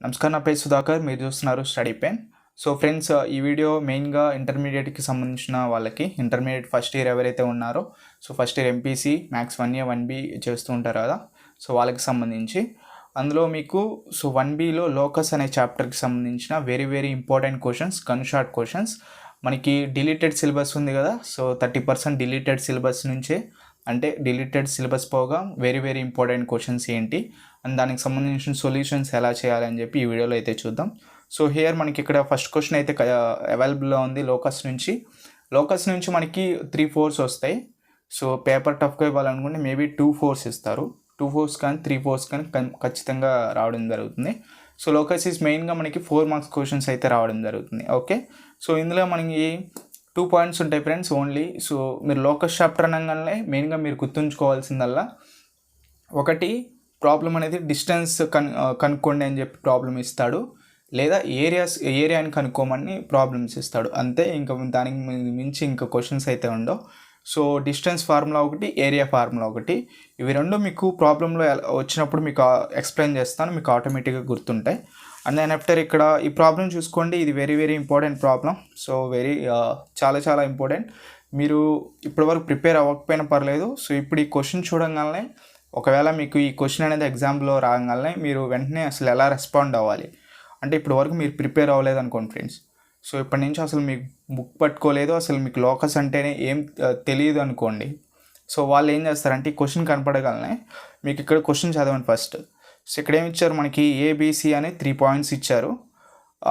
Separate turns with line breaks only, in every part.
నమస్కారం, నా పేరు సుధాకర్. మీరు చూస్తున్నారు స్టడీ పెన్. సో ఫ్రెండ్స్, ఈ వీడియో మెయిన్గా ఇంటర్మీడియట్కి సంబంధించిన వాళ్ళకి, ఇంటర్మీడియట్ ఫస్ట్ ఇయర్ ఎవరైతే ఉన్నారో, so first year MPC maths 1A 1B చేస్తూ ఉంటారు కదా, సో వాళ్ళకి సంబంధించి అందులో మీకు సో 1Bలో లోకస్ అనే చాప్టర్కి సంబంధించిన very very important questions, gun shot questions. మనకి డిలీటెడ్ సిలబస్ ఉంది కదా, సో 30% డిలీటెడ్ సిలబస్ నుంచే, అంటే డిలీటెడ్ సిలబస్ పోగా వెరీ వెరీ ఇంపార్టెంట్ క్వశ్చన్స్ ఏంటి అండ్ దానికి సంబంధించిన సొల్యూషన్స్ ఎలా చేయాలని చెప్పి ఈ వీడియోలో అయితే చూద్దాం. సో హియర్ మనకి ఇక్కడ ఫస్ట్ క్వశ్చన్ అయితే అవైలబుల్లో ఉంది లోకస్ నుంచి మనకి 3 4s వస్తాయి. సో పేపర్ టఫ్గా ఇవ్వాలనుకుంటే మేబీ 2 4s ఇస్తారు. 2 4s కానీ 3 4s కానీ ఖచ్చితంగా రావడం జరుగుతుంది. సో లోకస్ ఈజ్ మెయిన్గా మనకి 4 మార్క్స్ క్వశ్చన్స్ అయితే రావడం జరుగుతుంది. ఓకే, సో ఇందులో మనకి 2 పాయింట్స్ ఉంటాయి ఫ్రెండ్స్ ఓన్లీ. సో మీరు లోకస్ చాప్టర్ అనగానే మెయిన్గా మీరు గుర్తుంచుకోవాల్సిందల్లా, ఒకటి ప్రాబ్లం అనేది డిస్టెన్స్ కనుక్కోండి అని చెప్పి ప్రాబ్లం ఇస్తాడు, లేదా ఏరియాని కనుక్కోమని ప్రాబ్లమ్స్ ఇస్తాడు, అంతే. ఇంకా దానికి మించి ఇంకా క్వశ్చన్స్ అయితే ఉండవు. సో డిస్టెన్స్ ఫార్ములా ఒకటి, ఏరియా ఫార్ములా ఒకటి, ఇవి రెండు మీకు ప్రాబ్లంలో వచ్చినప్పుడు మీకు ఎక్స్ప్లెయిన్ చేస్తాను, మీకు ఆటోమేటిక్గా గుర్తుంటాయి. అండ్ దెన్ ఆఫ్టర్ ఇక్కడ ఈ ప్రాబ్లం చూసుకోండి, ఇది very very important problem. So చాలా చాలా ఇంపార్టెంట్. మీరు ఇప్పటివరకు ప్రిపేర్ అవ్వకపోయినా పర్లేదు. సో ఇప్పుడు ఈ క్వశ్చన్ చూడగానే, ఒకవేళ మీకు ఈ క్వశ్చన్ అనేది ఎగ్జామ్లో రాగానే మీరు వెంటనే అసలు ఎలా రెస్పాండ్ అవ్వాలి అంటే, ఇప్పటి వరకు మీరు ప్రిపేర్ అవ్వలేదు అనుకోండి ఫ్రెండ్స్. సో ఇప్పటి నుంచి అసలు మీకు బుక్ పట్టుకోలేదు, అసలు మీకు లోకస్ అంటేనే ఏం తెలియదు అనుకోండి. సో వాళ్ళు ఏం చేస్తారంటే, ఈ క్వశ్చన్ కనపడగానే మీకు ఇక్కడ క్వశ్చన్ చదవండి ఫస్ట్. సో ఇక్కడ ఏమి ఇచ్చారు మనకి, ఏబిసి అనే 3 పాయింట్స్ ఇచ్చారు.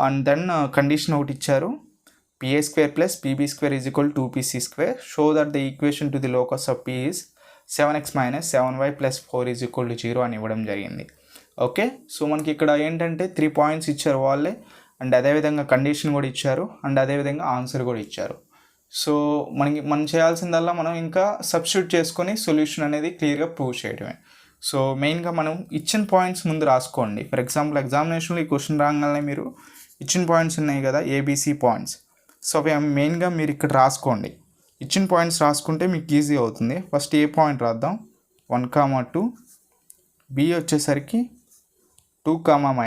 అండ్ దెన్ కండిషన్ ఒకటి ఇచ్చారు, PA² + PB² = 2PC². Show that the equation to the locus of P is 7x - 7y + 4 = 0 అని ఇవ్వడం జరిగింది. ఓకే, సో మనకి ఇక్కడ ఏంటంటే 3 పాయింట్స్ ఇచ్చారు వాళ్ళే, అండ్ అదేవిధంగా కండిషన్ కూడా ఇచ్చారు, అండ్ అదేవిధంగా ఆన్సర్ కూడా ఇచ్చారు. సో మనం చేయాల్సిందల్లా మనం ఇంకా సబ్స్టిట్యూట్ చేసుకొని సొల్యూషన్ అనేది క్లియర్గా ప్రూవ్ చేయడమే. సో మెయిన్గా మనం ఇచ్చిన పాయింట్స్ ముందు రాసుకోండి. ఫర్ ఎగ్జాంపుల్ ఎగ్జామినేషన్లో ఈ క్వశ్చన్ రాగానే మీరు ఇచ్చిన పాయింట్స్ ఉన్నాయి కదా, ABC పాయింట్స్. సో అవి మెయిన్గా మీరు ఇక్కడ రాసుకోండి. ఇచ్చిన పాయింట్స్ రాసుకుంటే మీకు ఈజీ అవుతుంది. ఫస్ట్ ఏ పాయింట్ రాద్దాం, 1, 2. B వచ్చేసరికి 2,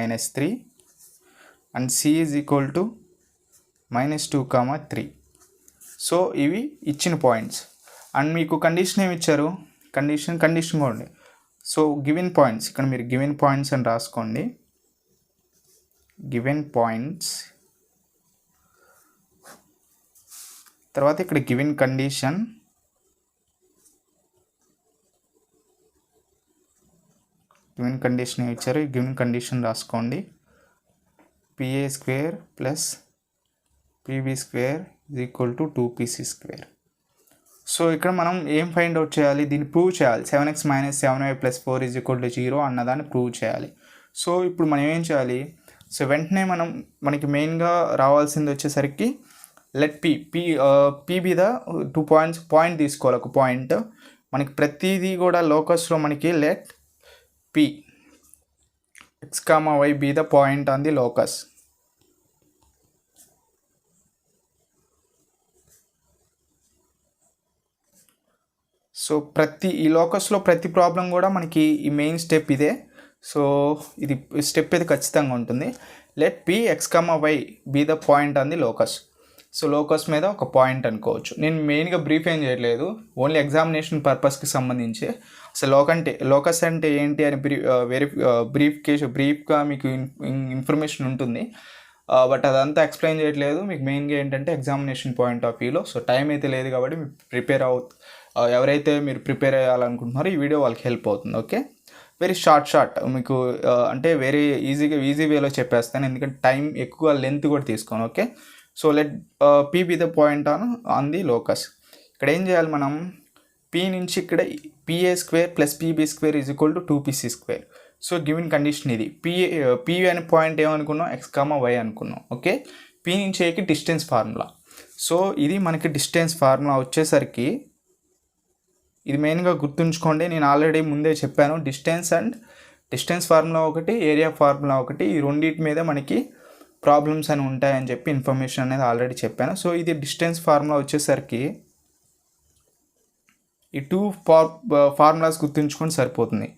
-3. And C is equal to -2, 3. So ఇవి ఇచ్చిన పాయింట్స్. అండ్ మీకు కండిషన్ ఏమి ఇచ్చారు, కండిషన్ కూడా ఉంది. సో గివెన్ పాయింట్స్, ఇక్కడ మీరు గివెన్ పాయింట్స్ అని రాసుకోండి. గివెన్ పాయింట్స్ తర్వాత ఇక్కడ గివెన్ కండిషన్, ఏమి ఇచ్చారు, గివెన్ కండిషన్ రాసుకోండి. PA² + PB² = 2PC². సో ఇక్కడ మనం ఏం ఫైండ్ అవుట్ చేయాలి, దీన్ని ప్రూవ్ చేయాలి. 7x - 7y + 4 = 0 అన్నదాన్ని ప్రూవ్ చేయాలి. సో ఇప్పుడు మనం ఏం చేయాలి, సో వెంటనే మనకి మెయిన్గా రావాల్సింది వచ్చేసరికి లెట్ P మీద 2 పాయింట్ తీసుకోవాలి. ఒక పాయింట్ మనకి ప్రతిదీ కూడా లోకస్లో మనకి let P x, y be the point on the locus. So ఈ లోకస్లో ప్రతి ప్రాబ్లం కూడా మనకి ఈ మెయిన్ స్టెప్ ఇదే. సో ఇది స్టెప్ ఇది ఖచ్చితంగా ఉంటుంది. Let P x, y be the point on the locus. So locus మీద ఒక పాయింట్ అనుకోవచ్చు. నేను మెయిన్గా బ్రీఫ్ ఏం చేయట్లేదు, ఓన్లీ ఎగ్జామినేషన్ పర్పస్కి సంబంధించి అసలు లోకస్ అంటే ఏంటి అని బ్రీఫ్గా మీకు ఇన్ఫర్మేషన్ ఉంటుంది. బట్ అదంతా ఎక్స్ప్లెయిన్ చేయట్లేదు మీకు. మెయిన్గా ఏంటంటే ఎగ్జామినేషన్ పాయింట్ ఆఫ్ వ్యూలో. సో టైం అయితే లేదు కాబట్టి ఎవరైతే మీరు ప్రిపేర్ అయ్యాలనుకుంటున్నారో ఈ వీడియో వాళ్ళకి హెల్ప్ అవుతుంది. ఓకే, వెరీ షార్ట్ మీకు అంటే వెరీ ఈజీ వేలో చెప్పేస్తాను, ఎందుకంటే టైం ఎక్కువ లెంత్ కూడా తీసుకోను. Okay, so let P be the point on the locus. ఇక్కడ ఏం చేయాలి, మనం P నుంచి ఇక్కడ PA² + PB² = 2PC². So given condition ఇది. P అనే పాయింట్ ఏమనుకున్నాం, x, y అనుకున్నాం. ఓకే, P నుంచి Aకి డిస్టెన్స్ ఫార్ములా. సో ఇది మనకి డిస్టెన్స్ ఫార్ములా వచ్చేసరికి, ఇది మెయిన్గా గుర్తుంచుకోండి, నేను ఆల్రెడీ ముందే చెప్పాను. డిస్టెన్స్ ఫార్ములా ఒకటి, ఏరియా ఫార్ములా ఒకటి, ఈ రెండింటి మీద మనకి ప్రాబ్లమ్స్ అని ఉంటాయని చెప్పి ఇన్ఫర్మేషన్ అనేది ఆల్రెడీ చెప్పాను. సో ఇది డిస్టెన్స్ ఫార్ములా వచ్చేసరికి ఈ 2 ఫార్ములాస్ గుర్తుంచుకొని సరిపోతుంది.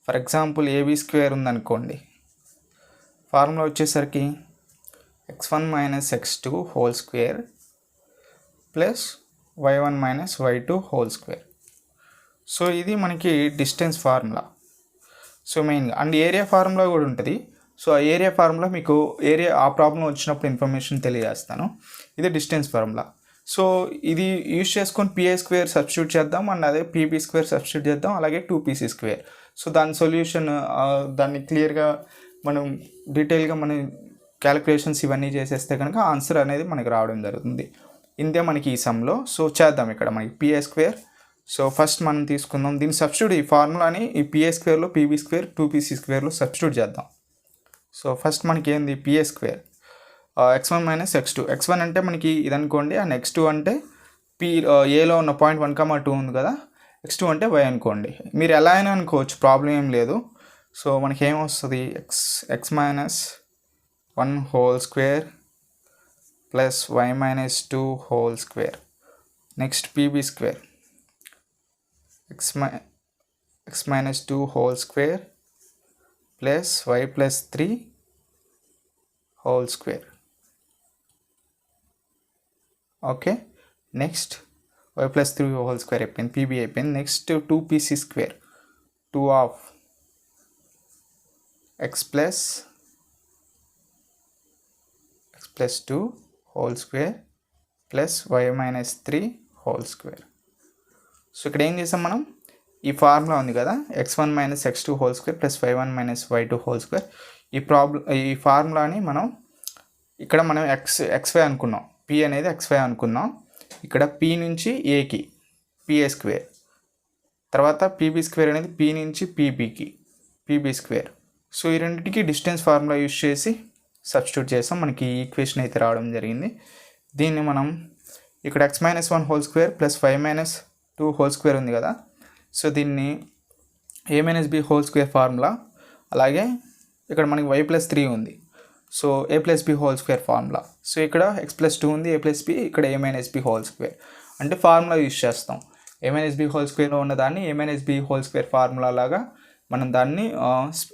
ఫర్ ఎగ్జాంపుల్ AB² ఉందనుకోండి, ఫార్ములా వచ్చేసరికి x1 minus x2 whole square plus y1 minus y2 whole square. So ఇది మనకి డిస్టెన్స్ ఫార్ములా. సో మెయిన్గా అండ్ ఏరియా ఫార్ములా కూడా ఉంటుంది. సో ఆ ఏరియా ఫార్ములా మీకు ఆ ప్రాబ్లం వచ్చినప్పుడు ఇన్ఫర్మేషన్ తెలియజేస్తాను. ఇది డిస్టెన్స్ ఫార్ములా. సో ఇది యూజ్ చేసుకొని పిఏ స్క్వేర్ సబ్స్టిట్యూట్ చేద్దాం అండ్ అదే పీబీ స్క్వేర్ సబ్స్టిట్యూట్ చేద్దాం, అలాగే 2pc స్క్వేర్. సో దాని సొల్యూషన్ దాన్ని క్లియర్గా మనం డీటెయిల్గా మనం క్యాలిక్యులేషన్స్ ఇవన్నీ చేసేస్తే కనుక ఆన్సర్ అనేది మనకి రావడం జరుగుతుంది. ఇంతే మనకి ఈ సమ్లో. సో చేద్దాం ఇక్కడ మనకి పిఏ స్క్వేర్. సో ఫస్ట్ మనం తీసుకుందాం దీన్ని సబ్స్టిట్యూట్, ఈ ఫార్ములాని ఈ పిఏ స్క్వేర్లో పీబీ స్క్వేర్ 2pc స్క్వేర్లో సబ్స్టిట్యూట్ చేద్దాం. సో ఫస్ట్ మనకి ఏంది PA square x1 minus x2. x1 అంటే మనకి ఇది అనుకోండి అండ్ x2 అంటే ఏలో ఉన్న పాయింట్ 1,2 ఉంది కదా, x2 అంటే y అనుకోండి. మీరు ఎలా అయినా అనుకోవచ్చు, ప్రాబ్లం ఏం లేదు. సో మనకి ఏమొస్తుంది x minus 1 whole square plus y minus 2 whole square. Next PB square x minus 2 whole square plus y plus 3 whole square. Okay, next y plus 3 whole square అయిపోయింది, పీబీ అయిపోయింది. Next 2pc square 2 of x plus 2 whole square plus y minus 3 whole square. So ఇక్కడ ఏం చేసాం మనం, ఈ formula ఉంది కదా x1 minus x2 whole square plus y1 minus y2 whole square. ఈ ఫార్ములాని మనం ఇక్కడ మనం xy అనుకున్నాం, p అనేది xy అనుకున్నాం. ఇక్కడ p నుంచి aకి pa స్క్వేర్, తర్వాత pb స్క్వేర్ అనేది p నుంచి pbకి pb స్క్వేర్. సో ఈ రెండింటికి డిస్టెన్స్ ఫార్ములా యూజ్ చేసి సబ్స్టిట్యూట్ చేసాం, మనకి ఈ ఈక్వేషన్ అయితే రావడం జరిగింది. దీన్ని మనం ఇక్కడ x minus 1 whole square plus y minus 2 whole square ఉంది కదా, సో దీన్ని a minus b whole square formula, అలాగే ఇక్కడ మనకి y ప్లస్ 3 ఉంది, so a plus b whole square formula. So ఇక్కడ x ప్లస్ 2 ఉంది, a ప్లస్ b, ఇక్కడ a minus b whole square అంటే ఫార్ములా యూజ్ చేస్తాం. a మైనస్ b హోల్ స్క్వేర్లో ఉన్నదాన్ని a minus b whole square formula లాగా మనం దాన్ని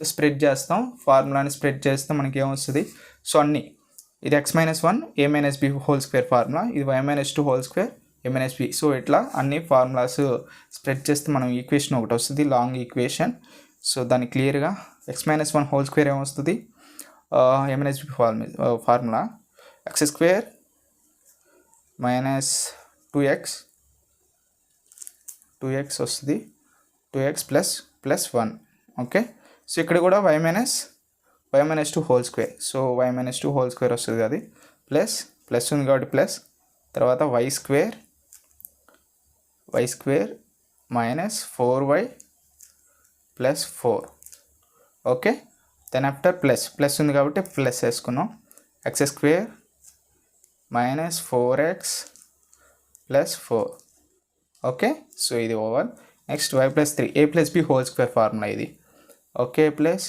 స్ప్రెడ్ చేస్తాం. ఫార్ములాని స్ప్రెడ్ చేస్తే మనకి ఏమొస్తుంది, సో అన్నీ ఇది x minus 1 a minus b whole square formula, ఇది y minus 2 whole square a minus b. So ఇట్లా అన్ని ఫార్ములాస్ స్ప్రెడ్ చేస్తే మనం ఈక్వేషన్ ఒకటి వస్తుంది, లాంగ్ ఈక్వేషన్. సో దాన్ని క్లియర్గా x మైనస్ 1 హోల్ స్క్వేర్ ఏమొస్తుంది, a minus b formula x square minus 2x వస్తుంది, 2x ప్లస్ 1. ఓకే, సో ఇక్కడ కూడా y minus 2 whole square, so y minus 2 whole square వస్తుంది, అది ప్లస్ ఉంది కాబట్టి ప్లస్, తర్వాత y square minus 4y plus 4. Okay, then after plus ఉంది కాబట్టి ప్లస్ వేసుకున్నాం, x square minus 4x plus 4. Okay, so ఇది over. Next y plus 3 a plus b whole square formula ఇది. Okay, plus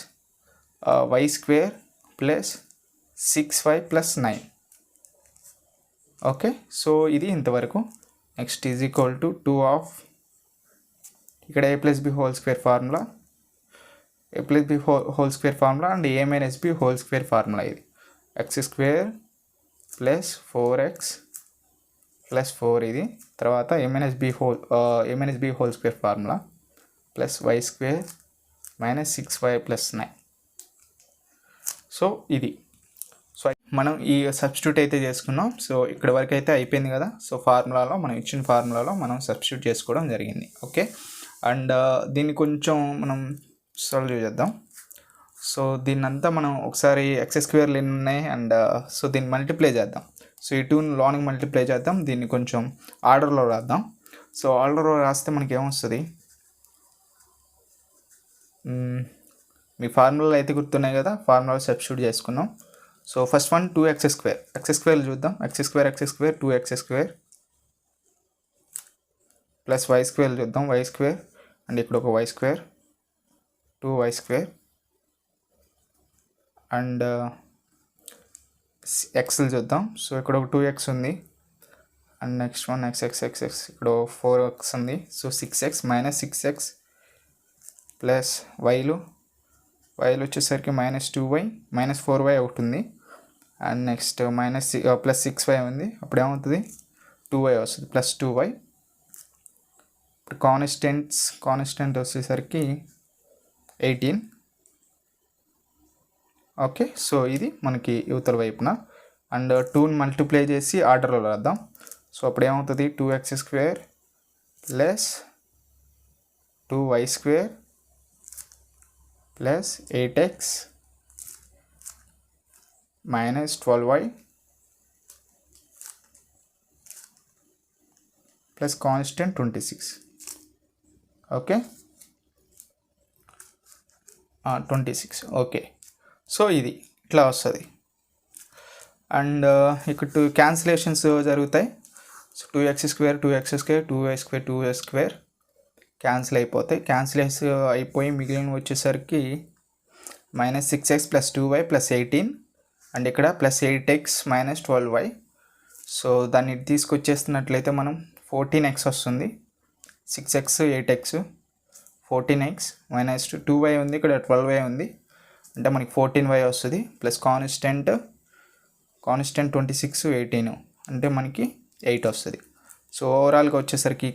y square plus 6y plus 9. Okay, so ఇది ఇంతవరకు. Next is equal to 2 of ఇక్కడ a plus b whole square formula, a plus b whole square formula and a minus b whole square formula ఇది. x square plus 4x plus 4 ఇది, తర్వాత a minus b whole square formula plus y square minus 6y plus 9. So ఇది, so మనం ఈ substitute అయితే చేసుకున్నాం. So ఇక్కడ వరకు అయితే అయిపోయింది కదా. సో ఫార్ములాలో మనం ఇచ్చిన ఫార్ములాలో మనం సబ్స్టిట్యూట్ చేసుకోవడం జరిగింది. ఓకే, అండ్ దీన్ని కొంచెం మనం సాల్వ్ చేద్దాం. సో దీన్నంతా మనం ఒకసారి ఎక్స్ స్క్వేర్లు ఎన్ని ఉన్నాయి అండ్ సో దీన్ని మల్టిప్లై చేద్దాం. సో ఈ 2ని లాంగ్ మల్టిప్లై చేద్దాం, దీన్ని కొంచెం ఆర్డర్లో రాద్దాం. సో ఆర్డర్లో రాస్తే మనకి ఏమొస్తుంది, మీ ఫార్ములాలు అయితే గుర్తున్నాయి కదా, ఫార్ములా సబ్స్టిట్యూట్ చేసుకున్నాం. So first one 2x square, x square చూద్దాం, x square 2x square plus y square చూద్దాం, y స్క్వేర్ అండ్ ఇక్కడ ఒక y square 2y square and ఎక్స్లు చూద్దాం. సో ఇక్కడ ఒక 2x ఉంది అండ్ నెక్స్ట్ వన్ x ఇక్కడ 4x ఉంది. So 6x minus 6x plus వైలు వైలో వచ్చేసరికి -2y -4y అవుతుంది. అండ్ నెక్స్ట్ +6y ఉంది. అప్పుడు ఏమవుతుంది 2y వస్తుంది +2y. ఇప్పుడు కాన్స్టెంట్ వచ్చేసరికి 18. ఓకే, సో ఇది మనకి యువతల వైపున. అండ్ 2ని మల్టిప్లై చేసి ఆర్డర్లో రాద్దాం. సో అప్పుడు ఏమవుతుంది 2x² + 2y² + 8x - 12y + constant 26. Okay, 26. Okay, so ఇది ఇట్లా వస్తుంది. అండ్ ఇక్కడ 2 క్యాన్సిలేషన్స్ జరుగుతాయి. సో 2x² 2y² క్యాన్సిల్ అయిపోతాయి. క్యాన్సిలేషన్స్ అయిపోయి మిగిలిన వచ్చేసరికి -6x + 2y + 18. అండ్ ఇక్కడ +8x - 12y. సో దాన్ని తీసుకొచ్చేస్తున్నట్లయితే మనం 14x వస్తుంది. 6x 8x 14x - 2y ఉంది, ఇక్కడ 12y ఉంది, అంటే మనకి 14y వస్తుంది. ప్లస్ కాన్స్టెంట్ 26 18 అంటే మనకి 8 వస్తుంది. సో ఓవరాల్గా వచ్చేసరికి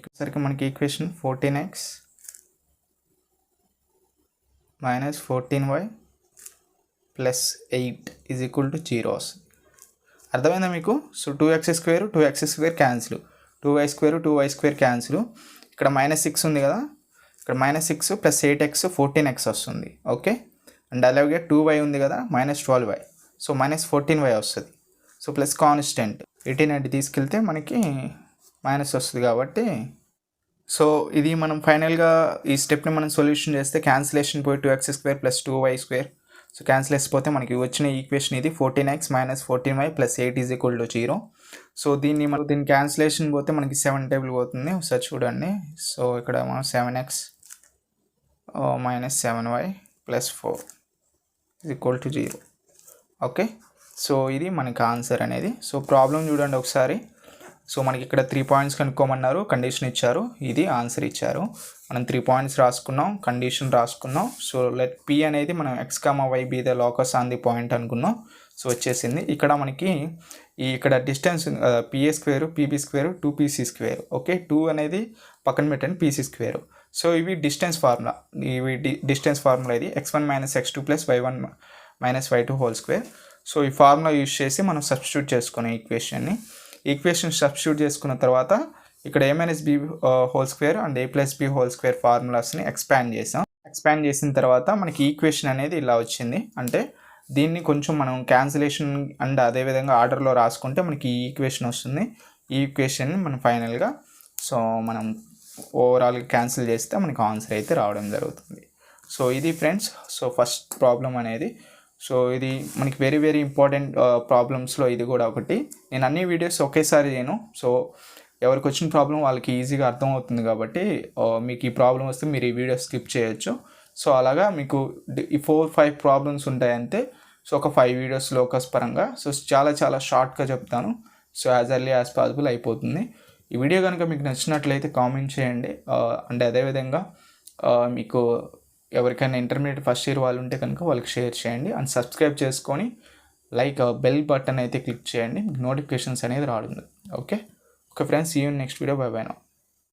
మనకి ఈక్వేషన్ 14x - 14y + 8 = 0 వస్తుంది. అర్థమైందా మీకు? So 2x² cancel, 2y² cancel. ఇక్కడ -6 ఉంది కదా, ఇక్కడ -6 + 8x 14x వస్తుంది. ఓకే, అండ్ అలాగే 2y ఉంది కదా, -12y, సో -14y వస్తుంది. సో ప్లస్ కాన్స్టెంట్ 18 అంటే తీసుకెళ్తే మనకి మైనస్ వస్తుంది కాబట్టి. సో ఇది మనం ఫైనల్గా ఈ స్టెప్ని మనం సొల్యూషన్ చేస్తే క్యాన్సిలేషన్ పోయి 2x² + 2y². సో క్యాన్సిల్ అయిపోతే మనకి వచ్చిన ఈక్వేషన్ ఇది 14x - 14y + 8 = 0. సో దీన్ని క్యాన్సిలేషన్ పోతే మనకి 7 టేబుల్ పోతుంది. ఒకసారి చూడండి. సో ఇక్కడ మనం 7x - 7y + 4 = 0. ఓకే, సో ఇది మనకి ఆన్సర్ అనేది. సో ప్రాబ్లం చూడండి ఒకసారి. సో మనకి ఇక్కడ 3 పాయింట్స్ కనుక్కోమన్నారు, కండిషన్ ఇచ్చారు, ఇది ఆన్సర్ ఇచ్చారు. మనం 3 పాయింట్స్ రాసుకున్నాం, కండిషన్ రాసుకున్నాం. సో లెట్ P అనేది మనం x, y be the locus on the point అనుకున్నాం. సో వచ్చేసింది. ఇక్కడ మనకి ఇక్కడ distance PA² PB² 2PC². Okay, 2 అనేది పక్కన పెట్టండి, PC². సో ఇవి డిస్టెన్స్ ఫార్ములా, ఇది x1 - x2 + y1 - y2 2. So ఈ ఫార్ములా యూజ్ చేసి మనం సబ్స్టిట్యూట్ చేసుకున్నాం ఈక్వేషన్ సబ్స్టిట్యూట్ చేసుకున్న తర్వాత ఇక్కడ a - b² and a + b² ఫార్ములాస్ని ఎక్స్పాండ్ చేసిన తర్వాత మనకి ఈక్వేషన్ అనేది ఇలా వచ్చింది. అంటే దీన్ని కొంచెం మనం క్యాన్సిలేషన్ అండ్ అదేవిధంగా ఆర్డర్లో రాసుకుంటే మనకి ఈ ఈక్వేషన్ వస్తుంది. ఈ ఈక్వేషన్ని మనం ఫైనల్గా సో మనం ఓవరాల్గా క్యాన్సిల్ చేస్తే మనకి ఆన్సర్ అయితే రావడం జరుగుతుంది. సో ఇది ఫ్రెండ్స్, సో ఫస్ట్ ప్రాబ్లం అనేది. సో ఇది మనకి వెరీ వెరీ ఇంపార్టెంట్ ప్రాబ్లమ్స్లో ఇది కూడా ఒకటి. నేను అన్ని వీడియోస్ ఒకేసారి చేయను. సో ఎవరికి వచ్చిన ప్రాబ్లం వాళ్ళకి ఈజీగా అర్థమవుతుంది కాబట్టి మీకు ఈ ప్రాబ్లం వస్తే మీరు ఈ వీడియో స్కిప్ చేయొచ్చు. సో అలాగా మీకు ఈ 4-5 ప్రాబ్లమ్స్ ఉంటాయంతే. సో ఒక 5 వీడియోస్ లోకస్ పరంగా సో చాలా షార్ట్గా చెప్తాను. So as early as possible అయిపోతుంది. ఈ వీడియో కనుక మీకు నచ్చినట్లయితే కామెంట్ చేయండి. అంటే అదేవిధంగా మీకు ఎవరికైనా ఇంటర్మీడియట్ ఫస్ట్ ఇయర్ వాళ్ళు ఉంటే కనుక వాళ్ళకి షేర్ చేయండి. అండ్ సబ్స్క్రైబ్ చేసుకొని బెల్ బటన్ అయితే క్లిక్ చేయండి, మీకు నోటిఫికేషన్స్ అనేది రావడం. Okay friends, see you next video. Bye bye now.